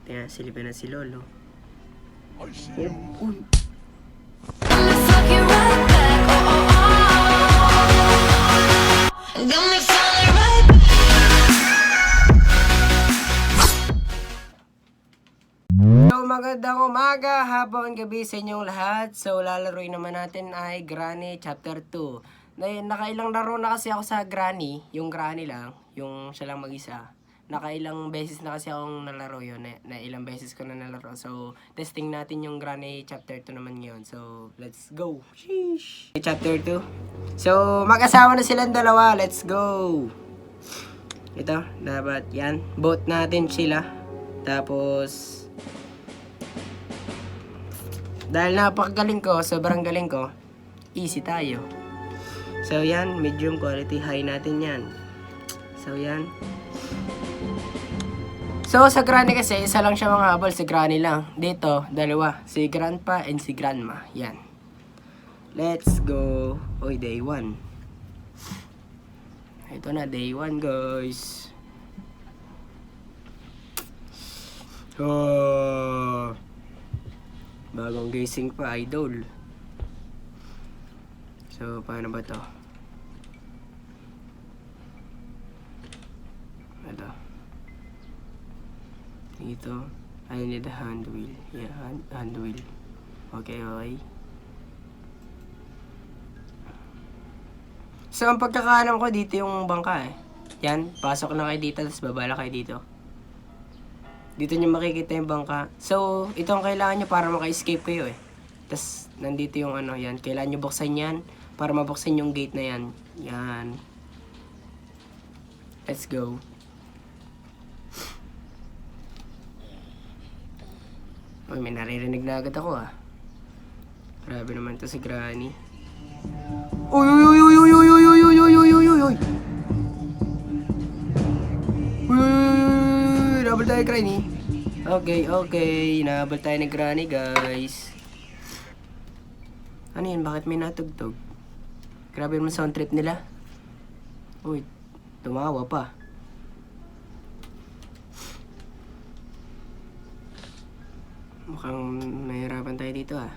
Tingnan, silipin na si Lolo. I see you. Uy. Fuck you right back. Got me falling right back. So magandang umaga, hapon, gabi sa inyong lahat. So lalaroin naman natin ay Granny Chapter 2. Nakailang laro na kasi ako sa Granny, yung Granny lang, yung siya lang mag-isa. Nakailang beses na kasi akong nalaro yun, na ilang beses ko na nalaro. So testing natin yung Granny Chapter 2 naman ngayon. So let's go. Sheesh. Chapter 2. So mag-asawa na silang dalawa, let's go. Ito, dapat yan. Boat natin sila. Tapos dahil napakagaling ko, sobrang galing ko, easy tayo. So yan, medium quality, high natin yan. So yan. So sa Granny kasi, isa lang siya mga habol, si Granny lang. Dito, dalawa, si Grandpa and si Grandma. Yan. Let's go. Oy, day 1. Ito na, day 1 guys. Oh. Bagong gising pa, idol. So, paano ba to? Ito. Dito. I need a hand wheel. Yeah, hand wheel. Okay, okay. So, ang pagkakaalam ko dito yung bangka eh. Yan, pasok na kayo dito, tapos babala kayo dito. Dito nyo makikita yung bangka. So, ito ang kailangan nyo para maka-escape kayo eh. Tapos, nandito yung ano, yan. Kailangan nyo buksan yan para mabuksan yung gate na yan. Yan. Let's go. Uy, may naririnig na agad ako ah. Grabe naman to si Granny. Uy, uy, uy, uy, uy, uy, uy, uy, uy, uy, uy, uy, uy, uy. Nabal tayo Granny. Okay, okay. Nabal tayo ni Granny, guys. Ano yun? Bakit may natugtog? Grabe naman sound trip nila. Uy, tumawa pa. Mukhang mahirapan tayo dito ah.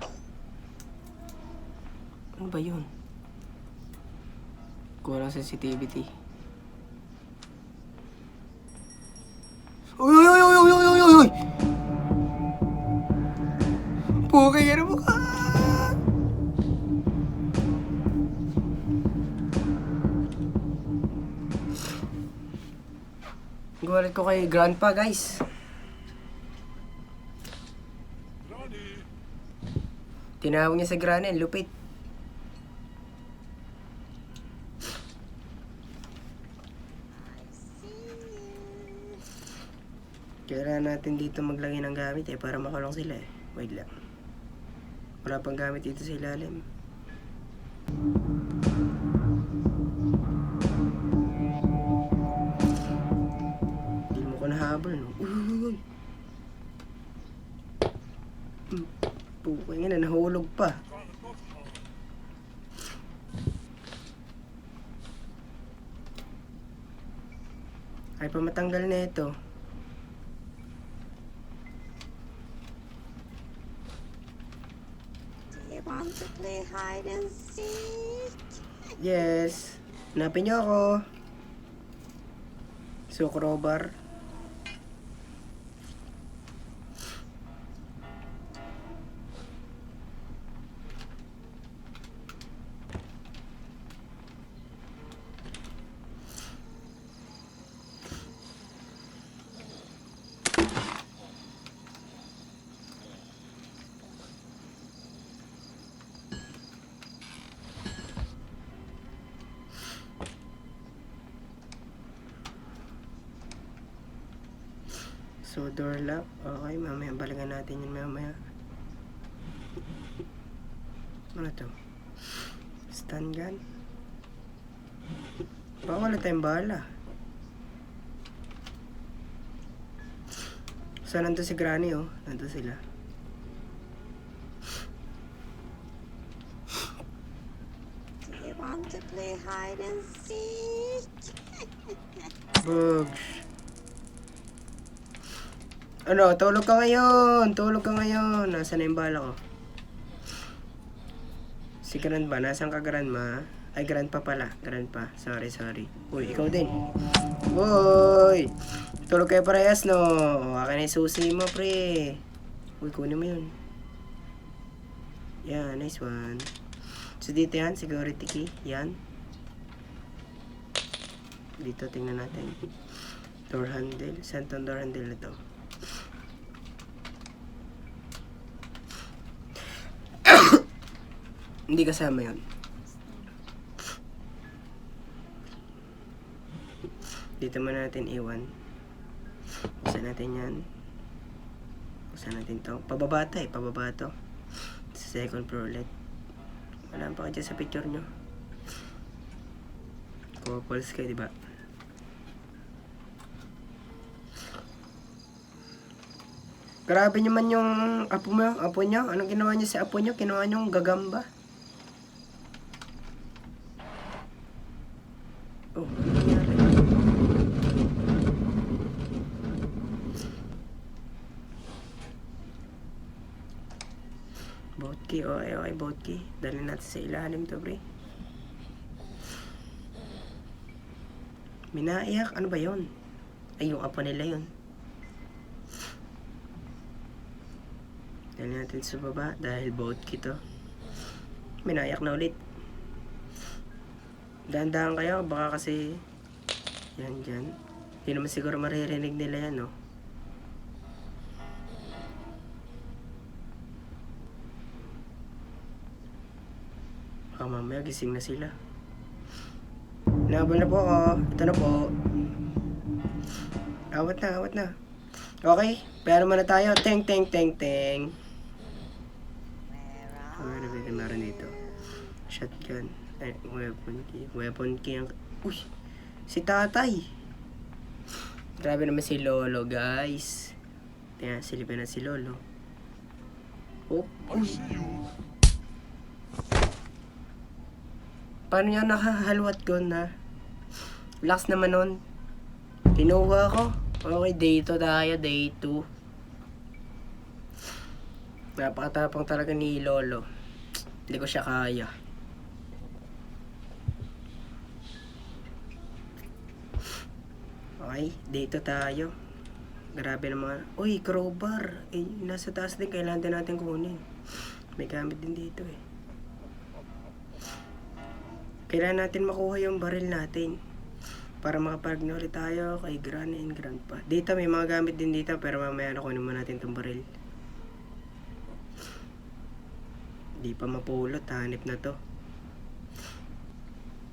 Ano ba yun? Kulang sensitivity. Uy, uy, uy, uy, uy, uy, uy, uy! Pukay ka na mukha! Guwalit ko kay Grandpa, guys. Granny, Tinawag niya sa Granny, lupit. Kailangan natin dito maglagay ng gamit eh, para makulong sila eh. Wait lang. Wala pang gamit dito sa ilalim. Hindi mo ko nahabol, no? Uy, uy, uy. Pukay nga na, nahulog pa. Ay, pamatanggal na ito. You want to play hide and seek? Yes. Hanapin niyo ako. Sukrobar. So, door lock. Okay, mamaya balikan natin yun mamaya. Ano to? Stun gun? Baka wala tayong bala. So, nandun si Granny oh. Nandun sila. You want to play hide and seek? Bugs. Ano, tulog ka ngayon. Tulog ka ngayon. Nasaan na yung bala ko? Si Grandma, nasaan ka Grandma? Ay, Grandpa pala. Grandpa. Sorry, sorry. Uy, ikaw din. Uy! Tulog kayo parehas, no? O, akin na yung susi mo, pre. Uy, kunin mo yun. Yan, nice one. So, dito yan, security key. Yan. Dito, tingnan natin. Door handle. Saan tong door handle na to? Hindi kasama yun. Dito muna natin iwan. Buksan natin yan. Buksan natin to. Pababa to eh. Pababa to. Sa second floor ulit. Wala pa ka dyan sa picture nyo. Couples kayo, diba? Grabe naman yung apo mo, apo nyo. Anong ginawa niyo sa apo nyo? Ginawa nyo gagamba. Oh, ano nangyari? Boat key, okay, boat key. Dali natin sa ilalim to, pre. Minaiyak, ano ba yon? Ay, yung apo nila yun. Dali natin sa baba dahil boat key to. Minaiyak na ulit. Dahan-dahan kayo, baka kasi yan dyan. Hindi naman siguro maririnig nila yan, no? Baka mamaya gising na sila. Nabal na po ako. Ito na po. Awat na, awat na. Okay, pero muna tayo. Teng, teng, teng, teng. Meron dito. Shotgun. Ay, weapon key. Weapon key ang... Uy! Si tatay! Grabe naman si Lolo, guys. Kaya silipin na si Lolo. Oh! I see you. Paano niya nakahalwat ko na? Relax naman nun. Kinuha ko. Okay, day 2 tayo. Day 2. Napakatapang talaga ni Lolo. Hindi ko siya kaya. Okay, dito tayo. Grabe naman. Uy, crowbar. Eh, nasa taas din. Kailangan din natin kunin. May gamit din dito eh. Kailangan natin makuha yung baril natin. Para makapag ulit tayo kay Granny and Grandpa. Dito, may mga gamit din dito. Pero mamaya nakunin mo natin itong baril. Di pa mapulot. Hanip na to.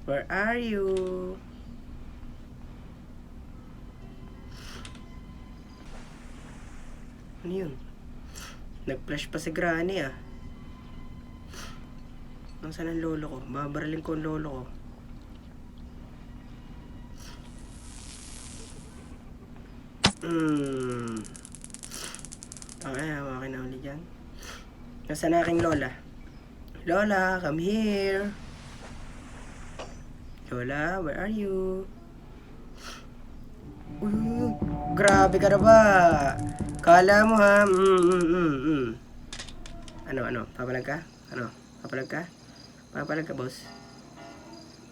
Where are you? Ano yun? Nag-flash pa si Granny ah. Nasaan ang lolo ko? Babaralin ko ang lolo ko. Okay, hawakin na ulit dyan. Nasaan aking lola? Lola, come here. Lola, where are you? Uy, grabe ka na ba? Kala mo ha? Ano? Papalag ka? Ano? Papalag ka? Papalag ka, boss?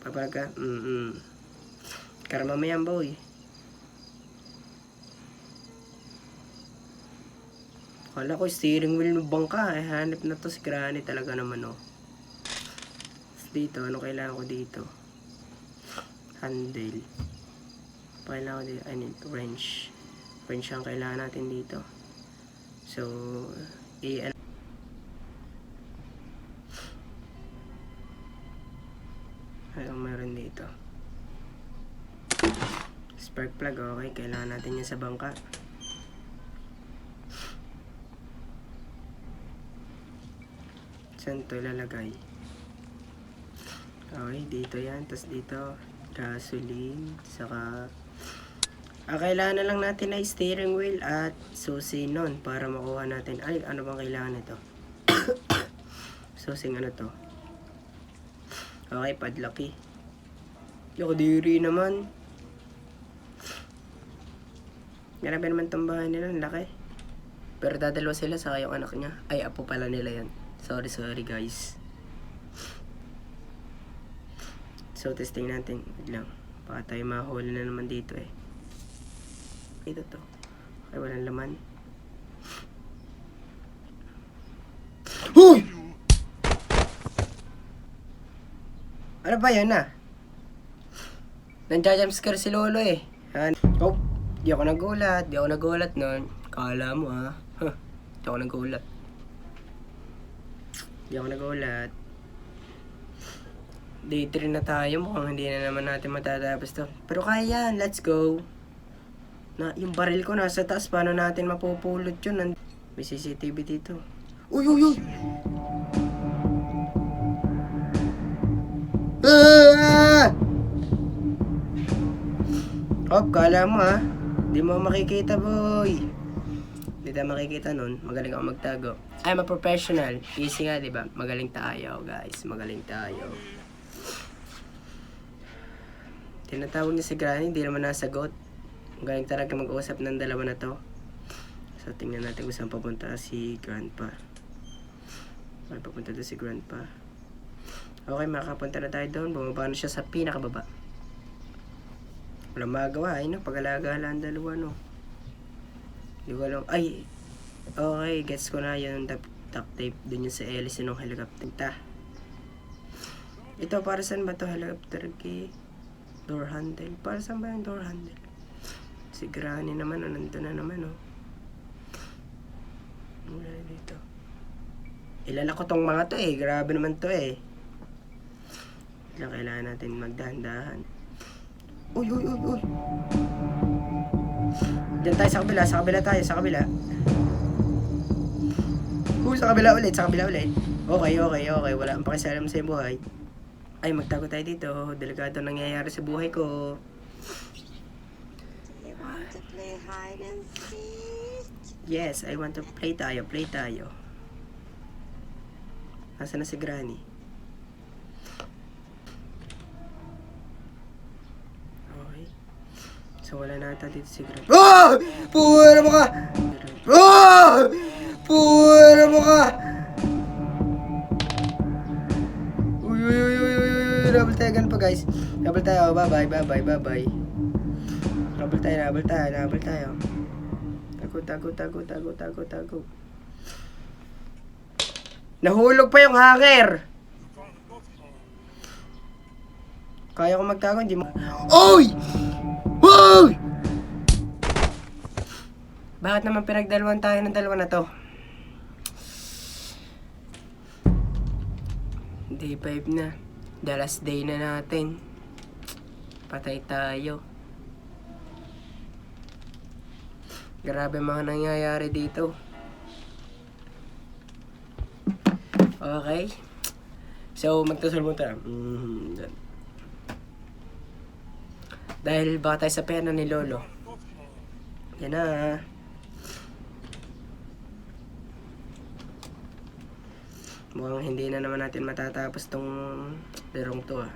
Papalag ka? Karama mo yan, boy. Kala ko steering wheel ng bangka. Eh, hanip na to si Granny talaga naman, oh. Dito, ano kailangan ko dito? Handle. Kailangan ko dito, I need wrench. Wrench ang kailangan natin dito. So, anong meron dito? Spark plug, okay. Kailangan natin yan sa bangka. Saan ito ilalagay? Okay, dito yan. Tapos dito, gasoline. Saka, kailangan na lang natin ay steering wheel at susi nun para makuha natin. Ay, ano bang kailangan nito? Susing ano to? Okay, padlock eh. Yung diri naman. Grabe naman itong bahay nila. Ang laki. Pero dadalawa sila sa yung anak niya. Ay, apo pala nila yan. Sorry guys. So, testing natin. Wait lang. Baka tayo mahuli na naman dito eh. Ito to. Ay, walang laman. Huy! Ano ba yan ah? Nandiya-jumpscare si Lolo eh. Oh, di ako nagulat nun. Kala mo ah. Huh, di ako nagulat. Day 3 na tayo. Mukhang hindi na naman natin matatapos to. Pero kaya yan. Let's go. Yung baril ko nasa taas. Paano natin mapupulot yun? May CCTV dito. Uy! Ah! Hop, kala mo ha. Di mo makikita, boy. Di tayo makikita nun. Magaling ako magtago. I'm a professional. Easy nga, di ba? Magaling tayo, guys. Magaling tayo. Tinatawag niya si Granny, hindi naman nasagot. Galing talaga mag-uusap ng dalawa na to. So, tingnan natin kung saan papunta si Grandpa. Ay, papunta doon si Grandpa. Okay, makapunta na tayo doon. Bumaba na siya sa pinakababa. Walang magagawa, ay no? Pag-alagala ang dalawa, no? Hindi ko alam. Ay! Okay, gets ko na yun. Duct tape. Doon yun sa hélice ng helicopter. Ito, para saan ba to helicopter key? Door handle. Para saan ba yung door handle? Si Granny naman, nandun na naman, oh. Wala dito. Ilala ko tong mga to eh. Grabe naman to eh. Kailangan natin magdahan-dahan. Uy! Diyan tayo sa kabila. Sa kabila. Sa kabila ulit. Okay. Wala ang pakisalam sa buhay. Ay, magtago tayo dito. Delikado nangyayari sa buhay ko. Do you want to play hide and seek? Yes, I want to play tayo. Nasaan na si Granny? Okay. So, wala na ata dito si Granny. Oh! Puwera mo ka! Oh! Puwera mo ka! Uy! Double tayo ganun pa guys. Double tayo. Bye-bye. Double tayo. Tago. Nahulog pa yung hanger. Kaya ko magtago, hindi mo. Oy! Oy! Bakit naman pinagdalawan tayo ng dalawa na to? Day 5 na. The last day na natin. Patay tayo. Grabe mga nangyayari dito. Okay. So, magtasal mo tayo. Dahil baka tayo sa pena ni Lolo. Yan na. Mukhang hindi na naman natin matatapos tong larong to ah.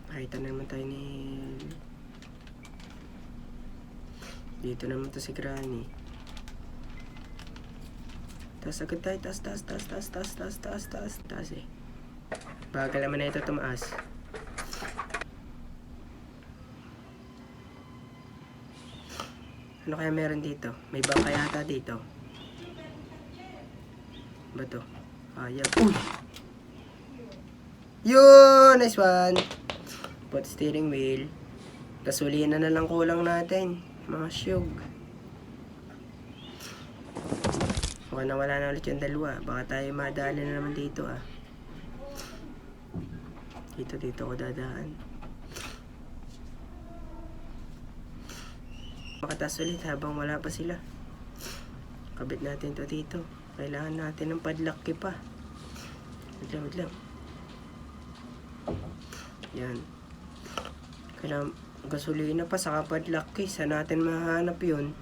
Nakita na naman tayo ni... Dito naman to si Granny. Taas agad tayo. Taas eh. Bagal naman na ito tumaas. Ano kaya meron dito? May bangka yata dito. Ba to? Ayaw. Uy! Yun! Nice one! Put steering wheel. Gasolina na lang kulang natin. Mga syug. Mukhang nawala na ulit yung dalawa. Baka tayo madali na naman dito ah. Dito ako dadaan. Makatas ulit habang wala pa sila. Kabit natin to dito. Kailangan natin ng padlock pa. Wait lang. Yan. Kailangan gasolina pa saka padlock key. Saan natin mahanap yun?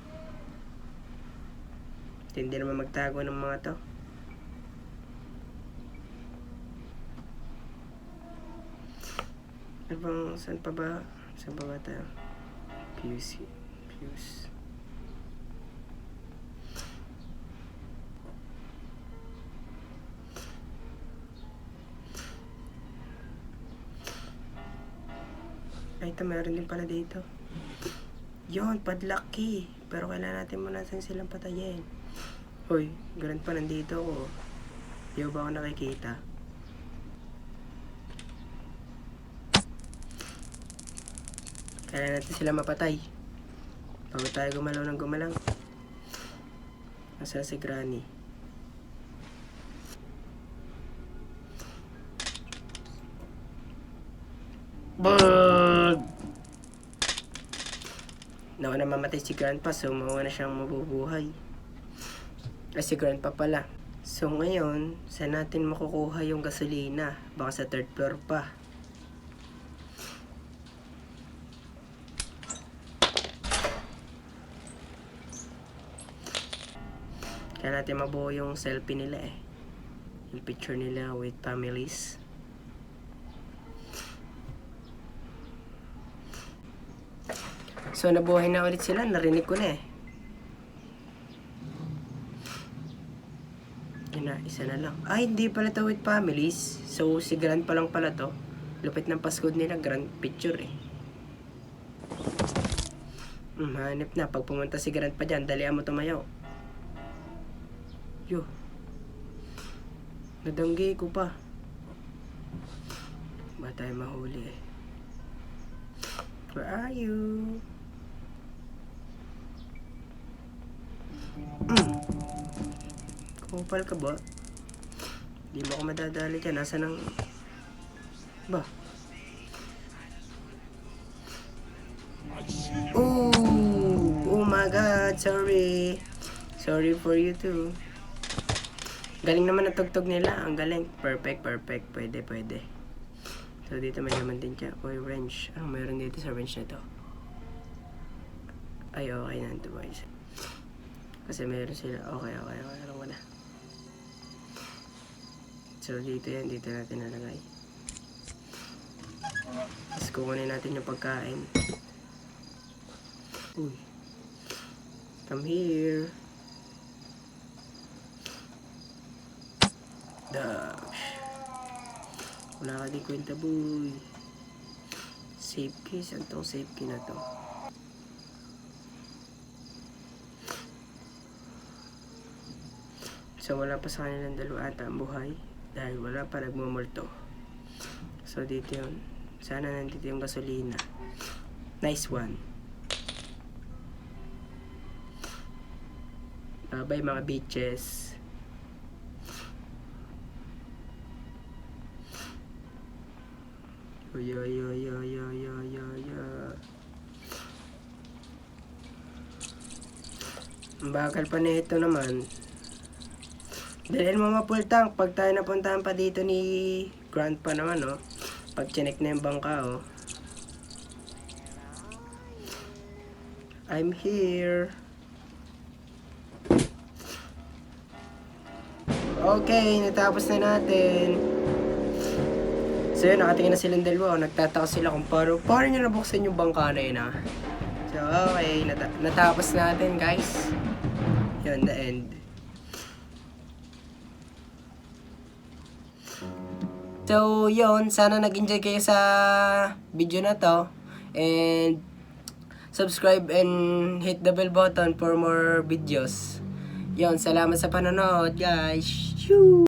Hindi naman magtago ng mga to. Ano bang, saan pa ba? Saan pa ba tayo? Fuse. Ay, ito meron din pala dito. Yun, padlock key. Pero kailangan natin muna saan silang patayin. Hoy, ganun pa nandito ako. Di ba ako nakikita? Kailangan natin sila mapatay. Bago tayo gumalaw ng gumalang. Nasaan si Granny? Bug! Nauna mamatay si Grandpa, so mauna siyang mabubuhay. Si Grandpa pala. So ngayon, saan natin makukuha yung gasolina? Baka sa third floor pa. Kaya natin mabuo yung selfie nila eh. Yung picture nila with families. So nabuhay na ulit sila, narinig ko na eh. Yun na, isa na lang. Ay, hindi pala to with families. So si Grand pa lang pala to. Lupit ng passcode nila, Grand picture eh. Hanip na, pag pumunta si Grand pa dyan, dalihan mo tumayaw. Yo. Nadanggi ko pa. Ba tayo mahuli eh. Where are you? Kupal ka ba? Di mo ako madadali dyan. Nasa nang... Ba? I see you. Oh my god, sorry. Sorry for you too. Galing naman ang tugtog nila. Ang galing. Perfect. Pwede. So dito may naman din siya. Oy, wrench. Anong meron dito sa wrench na to? Ay, okay na ito boys. Kasi meron sila. Okay. Alam ko na. So dito yan. Dito natin nalagay. Tapos kukunin natin yung pagkain. Uy. Come here. Dash. Wala ka di kwenta boy. Safe key. Saan tong safe key na to? So wala pa sa kanilang dalawa ata ang buhay. Dahil wala pa nagmumulto. So dito yun. Sana nandito yung gasolina. Nice one. Bye mga bitches. Yo. Ang bakal pa na ito naman. Dahil mo ma-full tank pag tayo napuntahan pa dito ni Grandpa naman, oh. Pag chinek na yung bangka, oh. I'm here. Okay, natapos na natin. So yun, nakatingin na silang dalawa. Nagtataka sila kung paano nyo nabuksan yung bangka na yun, ha. So okay, natapos natin guys. Yun, the end. So yun, sana nag-enjoy kayo sa video na to. And subscribe and hit the bell button for more videos. Yun, salamat sa panonood guys. Shoo!